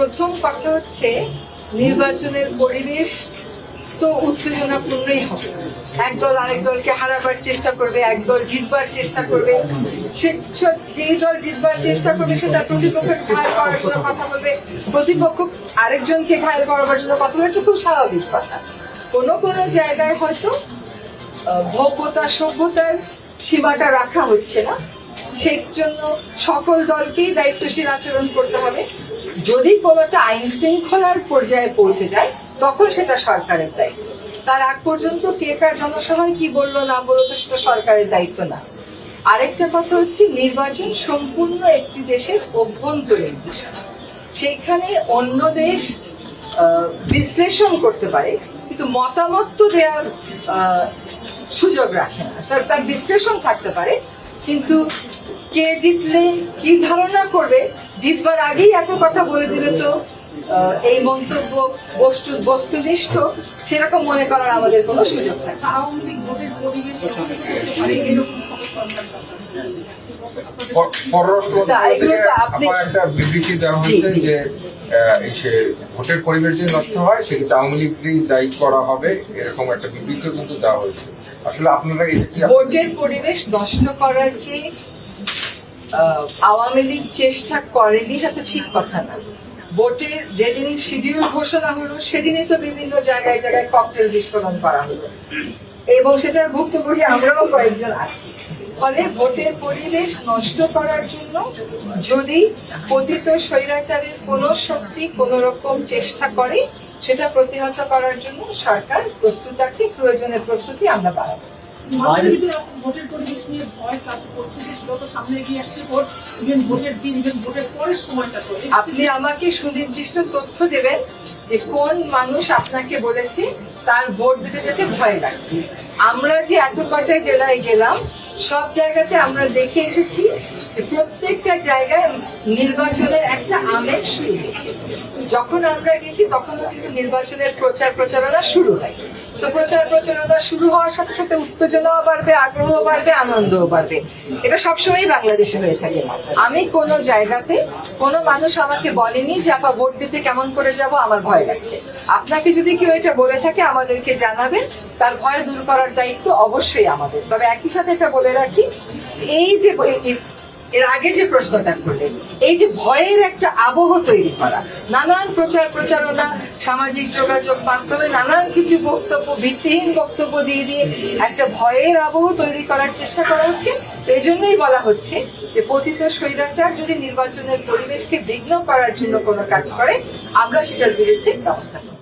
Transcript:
প্রথম কথা হচ্ছে নির্বাচনের পরিবেশ তো উত্তেজনাপূর্ণই হবে। একদল আরেক দলকে হারাবার চেষ্টা করবে, একদল জিতবার চেষ্টা করবে। যেই দল জিতবার চেষ্টা করবে সেটা প্রতিপক্ষকে ঘায়েল করার জন্য কথা বলবে, প্রতিপক্ষ আরেকজনকে ঘায়েল করার জন্য কথা বলবে। এটা খুব স্বাভাবিক কথা। কোনো কোনো জায়গায় হয়তো ভব্যতা সভ্যতার সীমাটা রাখা হচ্ছে না, সেই জন্য সকল দলকেই দায়িত্বশীল আচরণ করতে হবে। যদি কোনোটা আইন শৃঙ্খলার পর্যায়ে পৌঁছে যায় তখন সেটা সরকারের দায়িত্ব। তার আগ পর্যন্ত কে কার জনসভায় কি বললো না বললো তো সেটা সরকারের দায়িত্ব না। আরেকটা কথা হচ্ছে নির্বাচন সম্পূর্ণ একটি দেশের অভ্যন্তরীণ বিষয়। সেইখানে অন্য দেশ বিশ্লেষণ করতে পারে কিন্তু মতামত তো দেওয়ার সুযোগ রাখে না। তার বিশ্লেষণ থাকতে পারে কিন্তু কে জিতলে কি ধারণা করবে জিতবার আগেই এত কথা বলে দিলে তো এই মন্তব্য বস্তুনিষ্ঠ সেরকম মনে করার আমাদের কোনো সুযোগ থাকে। একটা বিবৃতি দেওয়া হয়েছে যে ভোটের পরিবেশ যদি নষ্ট হয় সেক্ষেত্রে আওয়ামী লীগকেই দায়ী করা হবে, এরকম একটা বিবৃতিও কিন্তু দেওয়া হয়েছে। আসলে আপনারা ভোটের পরিবেশ নষ্ট করার যে আওয়ামী লীগ চেষ্টা করেনি তা তো ঠিক কথা না। ভোটের যেদিন শিডিউল ঘোষণা হলো সেদিনই তো বিভিন্ন জায়গায় জায়গায় ককটেল বিস্ফোরণ করা হলো এবং সেটার ভুক্তভোগী আমরাও কয়েকজন আছি। ফলে ভোটের পরিবেশ নষ্ট করার জন্য যদি পতিত স্বৈরাচারের কোনো শক্তি কোনো রকম চেষ্টা করে সেটা প্রতিহত করার জন্য সরকার প্রস্তুত আছে। প্রয়োজনের প্রস্তুতি আমরা বাড়াবো। ভোটের পরিবেশ নিয়ে ভয় কাজ করছে যে যত সামনে এগিয়ে আসছে ভোট, ইভেন ভোটের দিন, ইভেন ভোটের পরের সময়টা। আপনি আমাকে সুনির্দিষ্ট তথ্য দেবেন যে কোন মানুষ আপনাকে বলেছে তার ভোট দিতে যেতে ভয় লাগছে। আমরা যে এত কটা জেলায় গেলাম সব জায়গাতে আমরা দেখে এসেছি যে প্রত্যেকটা জায়গায় নির্বাচনের একটা আমেজ শুরু হয়েছে। যখন আমরা গেছি তখনও কিন্তু নির্বাচনের প্রচারণা শুরু হয়। তো প্রচারণা শুরু হওয়ার সাথে সাথে উত্তেজনাও বাড়বে, আগ্রহ বাড়বে, আনন্দও বাড়বে। এটা সবসময় বাংলাদেশে হয়ে থাকে। আমি কোনো জায়গাতে কোনো মানুষ আমাকে বলেনি যে আপা ভোট দিতে কেমন করে যাব, আমার ভয় লাগছে। আপনাকে যদি কেউ এটা বলে থাকে আমাদেরকে জানাবেন, তার ভয় দূর করার দায়িত্ব অবশ্যই আমাদের। তবে একই সাথে এটা বলে রাখি, এই যে এর আগে যে প্রশ্নটা করলেন, এই যে ভয়ের একটা আবহ তৈরি করা, নানান প্রচারণা, সামাজিক যোগাযোগ মাধ্যমে নানান কিছু বক্তব্য, ভিত্তিহীন বক্তব্য দিয়ে একটা ভয়ের আবহ তৈরি করার চেষ্টা করা হচ্ছে। এই জন্যই বলা হচ্ছে যে পতিত স্বৈরাচার যদি নির্বাচনের পরিবেশকে বিঘ্ন করার জন্য কোনো কাজ করে আমরা সেটার বিরুদ্ধে ব্যবস্থা করব।